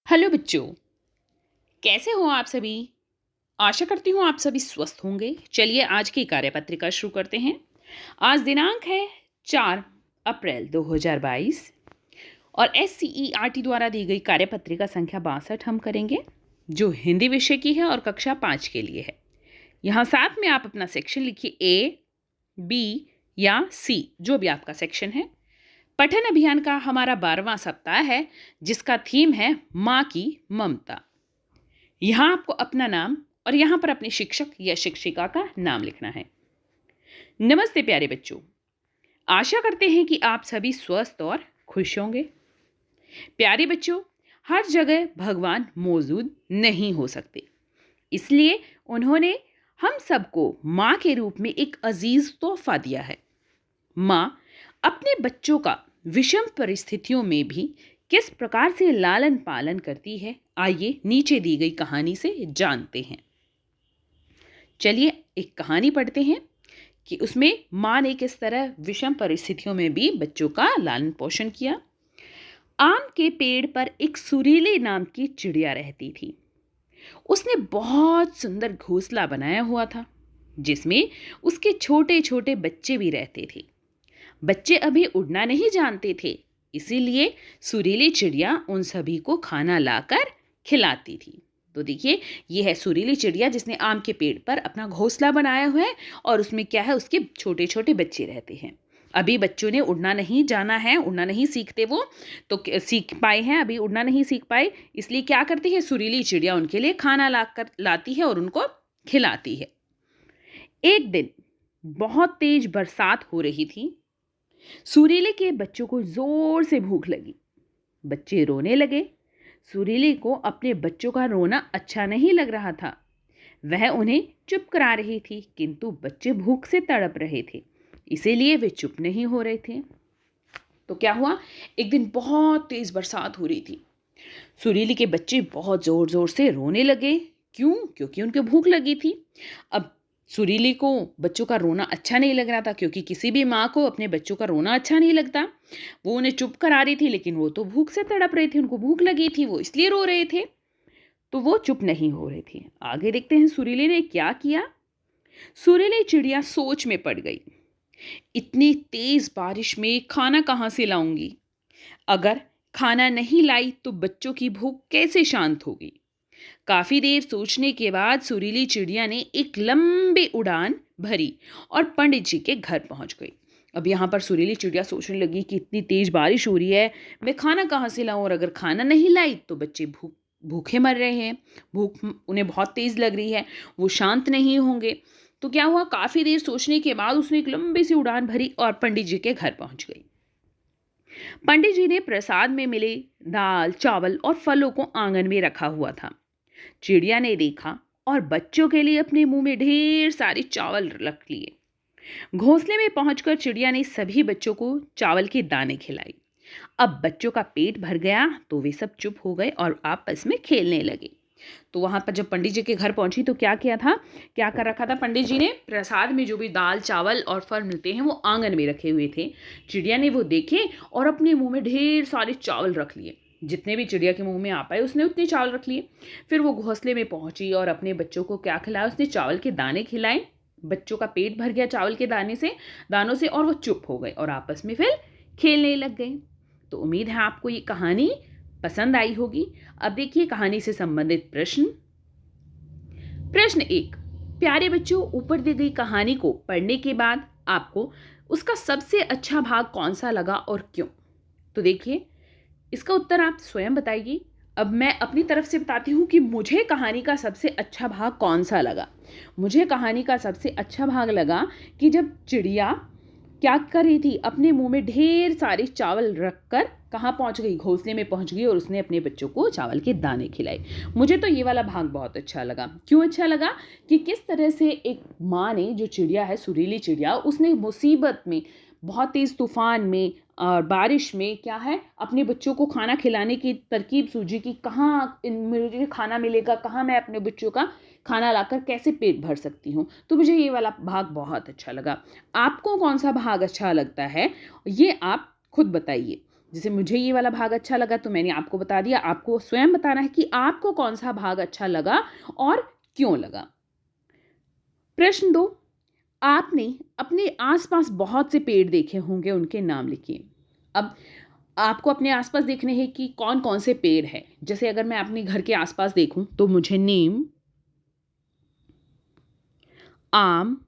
Hello बच्चों, कैसे हो आप सभी? आशा करती हूँ आप सभी स्वस्थ होंगे। चलिए आज की कार्यपत्रिका शुरू करते हैं। आज दिनांक है 4 अप्रैल 2022 और SCERT द्वारा दी गई कार्यपत्रिका संख्या 62 हम करेंगे, जो हिंदी विषय की है और कक्षा 5 के लिए है। यहाँ साथ में आप अपना सेक्शन लिखिए A, B या C, जो भी आपका सेक्शन है। पठन अभियान का हमारा 12वां सप्ताह है, जिसका थीम है माँ की ममता। यहाँ आपको अपना नाम और यहाँ पर अपने शिक्षक या शिक्षिका का नाम लिखना है। नमस्ते प्यारे बच्चों, आशा करते हैं कि आप सभी स्वस्थ और खुश होंगे। प्यारे बच्चों, हर जगह भगवान मौजूद नहीं हो सकते, इसलिए उन्होंने हम सबको माँ के रूप में एक अजीज तोहफा दिया है। माँ अपने बच्चों का विषम परिस्थितियों में भी किस प्रकार से लालन पालन करती है, आइए नीचे दी गई कहानी से जानते हैं। चलिए एक कहानी पढ़ते हैं कि उसमें माँ ने किस तरह विषम परिस्थितियों में भी बच्चों का लालन पोषण किया। आम के पेड़ पर एक सुरीली नाम की चिड़िया रहती थी। उसने बहुत सुंदर घोंसला बनाया हुआ था, जिसमें उसके छोटे छोटे बच्चे भी रहते थे। बच्चे अभी उड़ना नहीं जानते थे, इसीलिए सुरीली चिड़िया उन सभी को खाना लाकर खिलाती थी। तो देखिए, ये है सुरीली चिड़िया जिसने आम के पेड़ पर अपना घोंसला बनाया हुआ है और उसमें क्या है, उसके छोटे छोटे बच्चे रहते हैं। अभी बच्चों ने उड़ना नहीं जाना है, उड़ना नहीं सीखते वो, तो सीख पाए हैं, अभी उड़ना नहीं सीख पाए, इसलिए क्या करती है सुरीली चिड़िया उनके लिए खाना लाती है और उनको खिलाती है। एक दिन बहुत तेज बरसात हो रही थी। सुरीले के बच्चों को जोर से भूख लगी। बच्चे रोने लगे। सुरीले को अपने बच्चों का रोना अच्छा नहीं लग रहा था। वह उन्हें चुप करा रही थी, किंतु बच्चे भूख से तड़प रहे थे, इसीलिए वे चुप नहीं हो रहे थे। तो क्या हुआ, एक दिन बहुत तेज बरसात हो रही थी। सुरीली के बच्चे बहुत जोर जोर से रोने लगे। क्यों? क्योंकि उनको भूख लगी थी। अब सुरीली को बच्चों का रोना अच्छा नहीं लग रहा था, क्योंकि किसी भी माँ को अपने बच्चों का रोना अच्छा नहीं लगता। वो उन्हें चुप करा रही थी, लेकिन वो तो भूख से तड़प रहे थे, उनको भूख लगी थी, वो इसलिए रो रहे थे, तो वो चुप नहीं हो रहे थे। आगे देखते हैं सुरीली ने क्या किया। सुरीली चिड़िया सोच में पड़ गई। इतनी तेज बारिश में खाना कहाँ से लाऊंगी? अगर खाना नहीं लाई तो बच्चों की भूख कैसे शांत होगी? काफी देर सोचने के बाद सुरीली चिड़िया ने एक लंबी उड़ान भरी और पंडित जी के घर पहुंच गई। अब यहाँ पर सुरीली चिड़िया सोचने लगी कि इतनी तेज बारिश हो रही है, मैं खाना कहाँ से लाऊं, और अगर खाना नहीं लाई तो बच्चे भूखे मर रहे हैं, भूख उन्हें बहुत तेज लग रही है, वो शांत नहीं होंगे। तो क्या हुआ, काफी देर सोचने के बाद उसने एक लंबी सी उड़ान भरी और पंडित जी के घर पहुंच गई। पंडित जी ने प्रसाद में मिले दाल, चावल और फलों को आंगन में रखा हुआ था। चिड़िया ने देखा और बच्चों के लिए अपने मुंह में ढेर सारे चावल रख लिए। घोंसले में पहुंचकर चिड़िया ने सभी बच्चों को चावल के दाने खिलाए। अब बच्चों का पेट भर गया तो वे सब चुप हो गए और आपस में खेलने लगे। तो वहां पर जब पंडित जी के घर पहुंची तो क्या किया था, क्या कर रखा था पंडित जी ने, प्रसाद में जो भी दाल, चावल और फल मिलते हैं वो आंगन में रखे हुए थे। चिड़िया ने वो देखे और अपने मुंह में ढेर सारे चावल रख लिए। जितने भी चिड़िया के मुंह में आ पाए उसने उतने चावल रख लिए। फिर वो घोंसले में पहुंची और अपने बच्चों को क्या खिलाया, उसने चावल के दाने खिलाए। बच्चों का पेट भर गया चावल के दानों से और वो चुप हो गए और आपस में फिर खेलने लग गए। तो उम्मीद है आपको ये कहानी पसंद आई होगी। अब देखिए कहानी से संबंधित प्रश्न। प्रश्न 1, प्यारे बच्चों, ऊपर दी गई कहानी को पढ़ने के बाद आपको उसका सबसे अच्छा भाग कौन सा लगा और क्यों? तो देखिए, इसका उत्तर आप स्वयं बताइए। अब मैं अपनी तरफ से बताती हूँ कि मुझे कहानी का सबसे अच्छा भाग कौन सा लगा। मुझे कहानी का सबसे अच्छा भाग लगा कि जब चिड़िया क्या कर रही थी, अपने मुंह में ढेर सारे चावल रखकर कहाँ पहुंच गई, घोंसले में पहुंच गई और उसने अपने बच्चों को चावल के दाने खिलाए। मुझे तो ये वाला भाग बहुत अच्छा लगा। क्यों अच्छा लगा? कि किस तरह से एक माँ ने, जो चिड़िया है सुरीली चिड़िया, उसने मुसीबत में, बहुत तेज तूफान में और बारिश में क्या है, अपने बच्चों को खाना खिलाने की तरकीब सूझी कि कहाँ मुझे खाना मिलेगा, कहाँ मैं अपने बच्चों का खाना लाकर कैसे पेट भर सकती हूँ। तो मुझे ये वाला भाग बहुत अच्छा लगा। आपको कौन सा भाग अच्छा लगता है, ये आप खुद बताइए। जैसे मुझे ये वाला भाग अच्छा लगा तो मैंने आपको बता दिया, आपको स्वयं बताना है कि आपको कौन सा भाग अच्छा लगा और क्यों लगा। प्रश्न 2, आपने अपने आसपास बहुत से पेड़ देखे होंगे, उनके नाम लिखिए। अब आपको अपने आसपास देखने हैं कि कौन कौन से पेड़ हैं। जैसे अगर मैं अपने घर के आसपास देखूं तो मुझे आम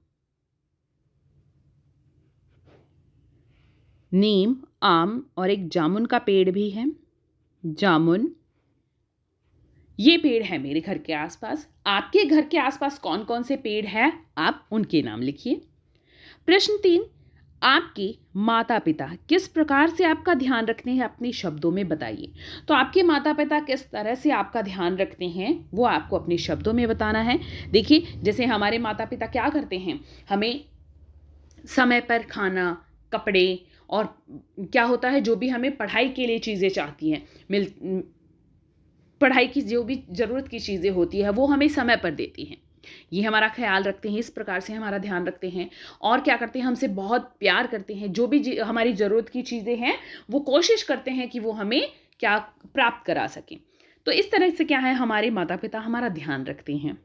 नीम, आम और एक जामुन का पेड़ भी है, जामुन, ये पेड़ है मेरे घर के आसपास। आपके घर के आसपास कौन कौन से पेड़ हैं, आप उनके नाम लिखिए। प्रश्न 3, आपके माता पिता किस प्रकार से आपका ध्यान रखते हैं, अपने शब्दों में बताइए। तो आपके माता पिता किस तरह से आपका ध्यान रखते हैं वो आपको अपने शब्दों में बताना है। देखिए, जैसे हमारे माता पिता क्या करते हैं, हमें समय पर खाना, कपड़े और क्या होता है, जो भी हमें पढ़ाई के लिए चीज़ें चाहती हैं पढ़ाई की जो भी ज़रूरत की चीज़ें होती है वो हमें समय पर देती हैं। ये हमारा ख्याल रखते हैं, इस प्रकार से हमारा ध्यान रखते हैं। और क्या करते हैं, हमसे बहुत प्यार करते हैं, जो भी हमारी ज़रूरत की चीज़ें हैं वो कोशिश करते हैं कि वो हमें क्या प्राप्त करा सकें। तो इस तरह से क्या है, हमारे माता पिता हमारा ध्यान रखते हैं।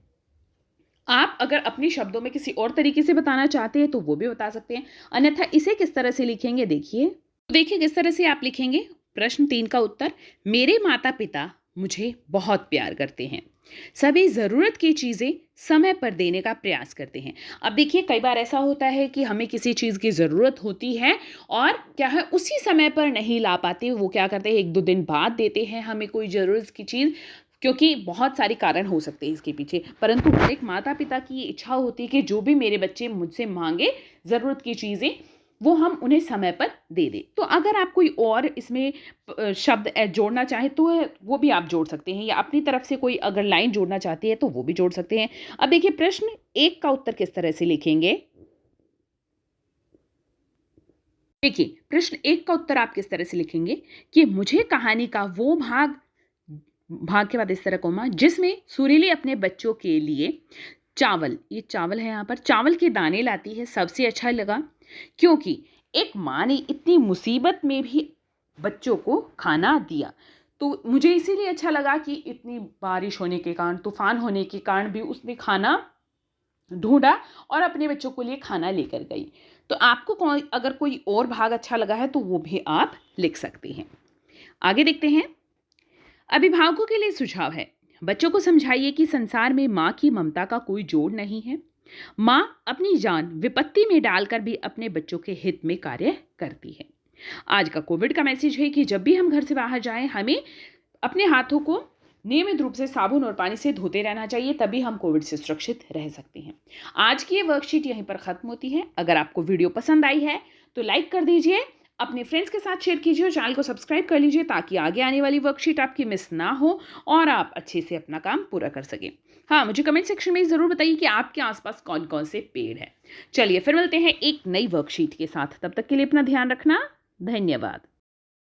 आप अगर अपने शब्दों में किसी और तरीके से बताना चाहते हैं तो वो भी बता सकते हैं, अन्यथा इसे किस तरह से लिखेंगे देखिए किस तरह से आप लिखेंगे। प्रश्न 3 का उत्तर, मेरे माता पिता मुझे बहुत प्यार करते हैं, सभी ज़रूरत की चीज़ें समय पर देने का प्रयास करते हैं। अब देखिए, कई बार ऐसा होता है कि हमें किसी चीज़ की ज़रूरत होती है और क्या है, उसी समय पर नहीं ला पाते, वो क्या करते हैं 1-2 दिन बाद देते हैं हमें कोई ज़रूरत की चीज़, क्योंकि बहुत सारे कारण हो सकते हैं इसके पीछे। परंतु हर एक माता पिता की इच्छा होती है कि जो भी मेरे बच्चे मुझसे मांगे ज़रूरत की चीज़ें, वो हम उन्हें समय पर दे दें। तो अगर आप कोई और इसमें शब्द जोड़ना चाहें तो वो भी आप जोड़ सकते हैं, या अपनी तरफ से कोई अगर लाइन जोड़ना चाहते हैं तो वो भी जोड़ सकते हैं। अब देखिए, प्रश्न 1 का उत्तर किस तरह से लिखेंगे। देखिए, प्रश्न 1 का उत्तर आप किस तरह से लिखेंगे कि मुझे कहानी का वो भाग भाग के बाद इस तरह कोमा, जिसमें सुरीली अपने बच्चों के लिए चावल, ये चावल है यहाँ पर, चावल के दाने लाती है, सबसे अच्छा लगा, क्योंकि एक माँ ने इतनी मुसीबत में भी बच्चों को खाना दिया। तो मुझे इसीलिए अच्छा लगा कि इतनी बारिश होने के कारण, तूफान होने के कारण भी उसने खाना ढूंढा और अपने बच्चों के लिए खाना लेकर गई। तो आपको अगर कोई और भाग अच्छा लगा है तो वो भी आप लिख सकते हैं। आगे देखते हैं। अभिभावकों के लिए सुझाव है, बच्चों को समझाइए कि संसार में माँ की ममता का कोई जोड़ नहीं है। माँ अपनी जान विपत्ति में डालकर भी अपने बच्चों के हित में कार्य करती है। आज का कोविड का मैसेज है कि जब भी हम घर से बाहर जाएं, हमें अपने हाथों को नियमित रूप से साबुन और पानी से धोते रहना चाहिए, तभी हम कोविड से सुरक्षित रह सकते हैं। आज की ये वर्कशीट यहीं पर खत्म होती है। अगर आपको वीडियो पसंद आई है तो लाइक कर दीजिए, अपने फ्रेंड्स के साथ शेयर कीजिए और चैनल को सब्सक्राइब कर लीजिए, ताकि आगे आने वाली वर्कशीट आपकी मिस ना हो और आप अच्छे से अपना काम पूरा कर सकें। हाँ, मुझे कमेंट सेक्शन में ज़रूर बताइए कि आपके आसपास कौन कौन से पेड़ हैं। चलिए फिर मिलते हैं एक नई वर्कशीट के साथ, तब तक के लिए अपना ध्यान रखना। धन्यवाद।